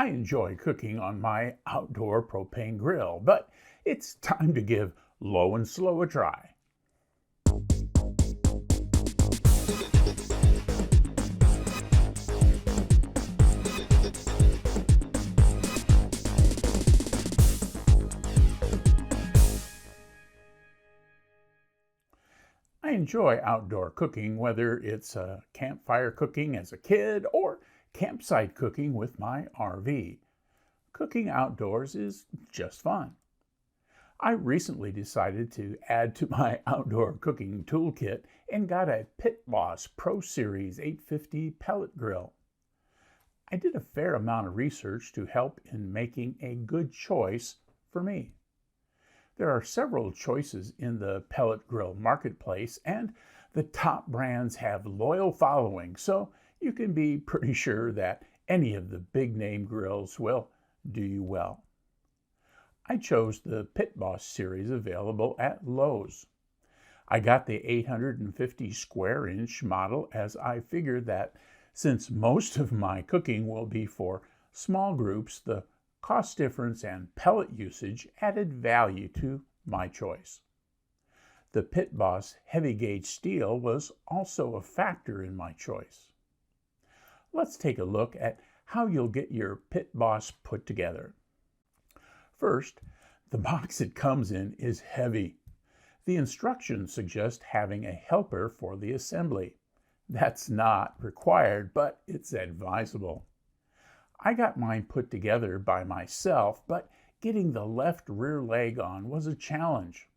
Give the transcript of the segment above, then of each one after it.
I enjoy cooking on my outdoor propane grill, but it's time to give low and slow a try. I enjoy outdoor cooking, whether it's campfire cooking as a kid or campsite cooking with my RV. Cooking outdoors is just fun. I recently decided to add to my outdoor cooking toolkit and got a Pit Boss Pro Series 850 pellet grill. I did a fair amount of research to help in making a good choice for me. There are several choices in the pellet grill marketplace, and the top brands have loyal followings, so you can be pretty sure that any of the big name grills will do you well. I chose the Pit Boss series available at Lowe's. I got the 850 square inch model as I figured that since most of my cooking will be for small groups, the cost difference and pellet usage added value to my choice. The Pit Boss heavy gauge steel was also a factor in my choice. Let's take a look at how you'll get your Pit Boss put together. First, the box it comes in is heavy. The instructions suggest having a helper for the assembly. That's not required, but it's advisable. I got mine put together by myself, but getting the left rear leg on was a challenge.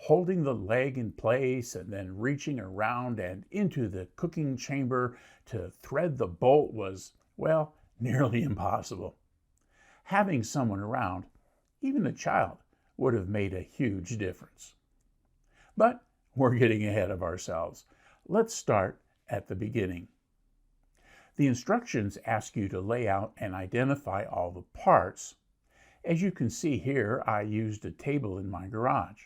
Holding the leg in place and then reaching around and into the cooking chamber to thread the bolt was, well, nearly impossible. Having someone around, even a child, would have made a huge difference. But we're getting ahead of ourselves. Let's start at the beginning. The instructions ask you to lay out and identify all the parts. As you can see here, I used a table in my garage.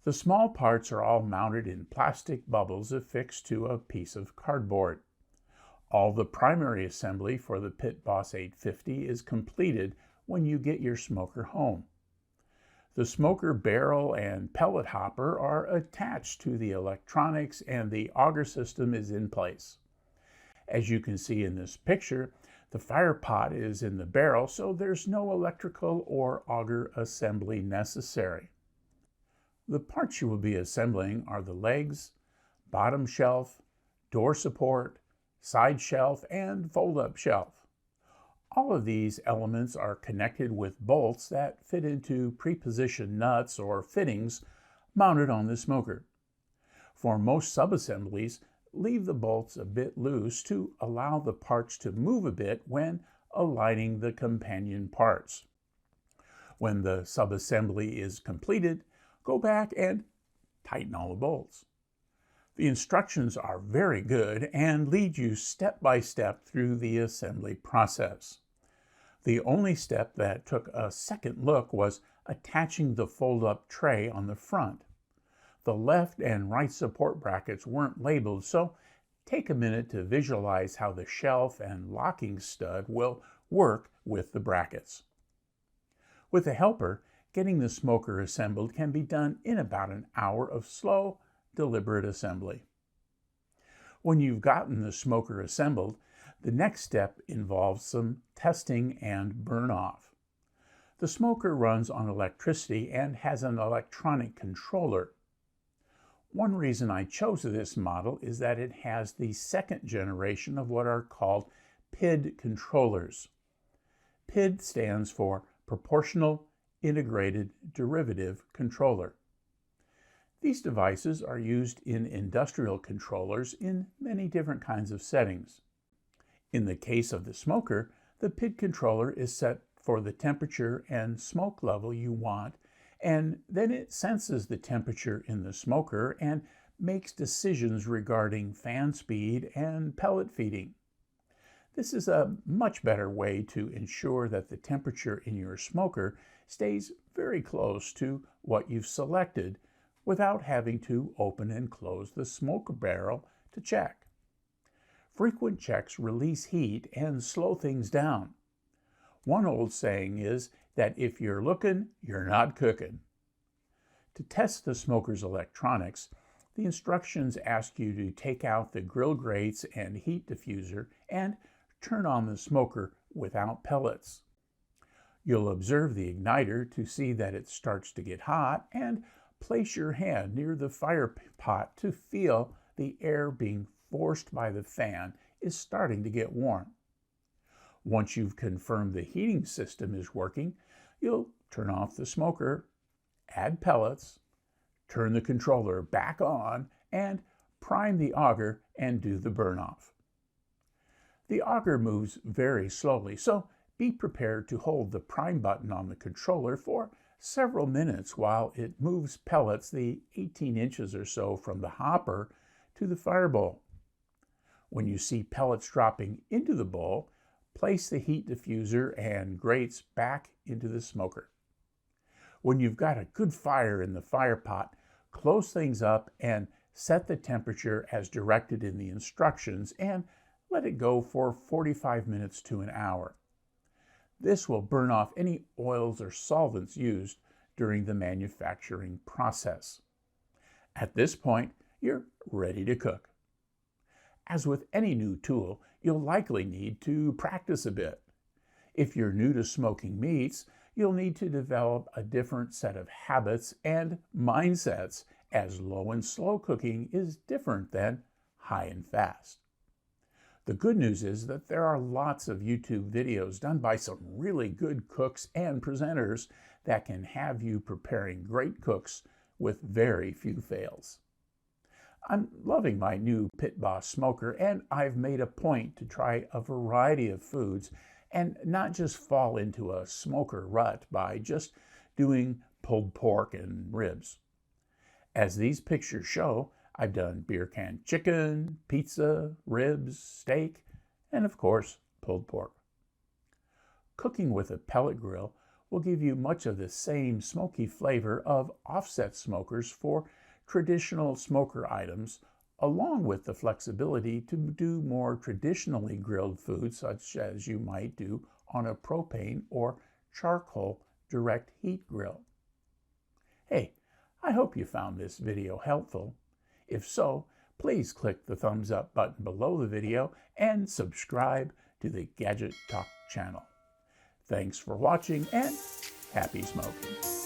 The small parts are all mounted in plastic bubbles affixed to a piece of cardboard. All the primary assembly for the Pit Boss 850 is completed when you get your smoker home. The smoker barrel and pellet hopper are attached to the electronics and the auger system is in place. As you can see in this picture, the fire pot is in the barrel, so there's no electrical or auger assembly necessary. The parts you will be assembling are the legs, bottom shelf, door support, side shelf, and fold-up shelf. All of these elements are connected with bolts that fit into pre-positioned nuts or fittings mounted on the smoker. For most subassemblies, leave the bolts a bit loose to allow the parts to move a bit when aligning the companion parts. When the subassembly is completed, go back and tighten all the bolts. The instructions are very good and lead you step by step through the assembly process. The only step that took a second look was attaching the fold-up tray on the front. The left and right support brackets weren't labeled, so take a minute to visualize how the shelf and locking stud will work with the brackets. With a helper, getting the smoker assembled can be done in about an hour of slow, deliberate assembly. When you've gotten the smoker assembled, the next step involves some testing and burn-off. The smoker runs on electricity and has an electronic controller. One reason I chose this model is that it has the second generation of what are called PID controllers. PID stands for Proportional Integrated Derivative Controller. These devices are used in industrial controllers in many different kinds of settings. In the case of the smoker, the PID controller is set for the temperature and smoke level you want, and then it senses the temperature in the smoker and makes decisions regarding fan speed and pellet feeding. This is a much better way to ensure that the temperature in your smoker stays very close to what you've selected without having to open and close the smoke barrel to check. Frequent checks release heat and slow things down. One old saying is that if you're looking, you're not cooking. To test the smoker's electronics, the instructions ask you to take out the grill grates and heat diffuser and turn on the smoker without pellets. You'll observe the igniter to see that it starts to get hot and place your hand near the fire pot to feel the air being forced by the fan is starting to get warm. Once you've confirmed the heating system is working, you'll turn off the smoker, add pellets, turn the controller back on, and prime the auger and do the burn off. The auger moves very slowly, so be prepared to hold the prime button on the controller for several minutes while it moves pellets the 18 inches or so from the hopper to the fire bowl. When you see pellets dropping into the bowl, place the heat diffuser and grates back into the smoker. When you've got a good fire in the fire pot, close things up and set the temperature as directed in the instructions and let it go for 45 minutes to an hour. This will burn off any oils or solvents used during the manufacturing process. At this point, you're ready to cook. As with any new tool, you'll likely need to practice a bit. If you're new to smoking meats, you'll need to develop a different set of habits and mindsets, as low and slow cooking is different than high and fast. The good news is that there are lots of YouTube videos done by some really good cooks and presenters that can have you preparing great cooks with very few fails. I'm loving my new Pit Boss smoker, and I've made a point to try a variety of foods and not just fall into a smoker rut by just doing pulled pork and ribs. As these pictures show, I've done beer can chicken, pizza, ribs, steak, and of course, pulled pork. Cooking with a pellet grill will give you much of the same smoky flavor of offset smokers for traditional smoker items, along with the flexibility to do more traditionally grilled foods such as you might do on a propane or charcoal direct heat grill. Hey, I hope you found this video helpful. If so, please click the thumbs up button below the video and subscribe to the Gadget Talk channel. Thanks for watching and happy smoking.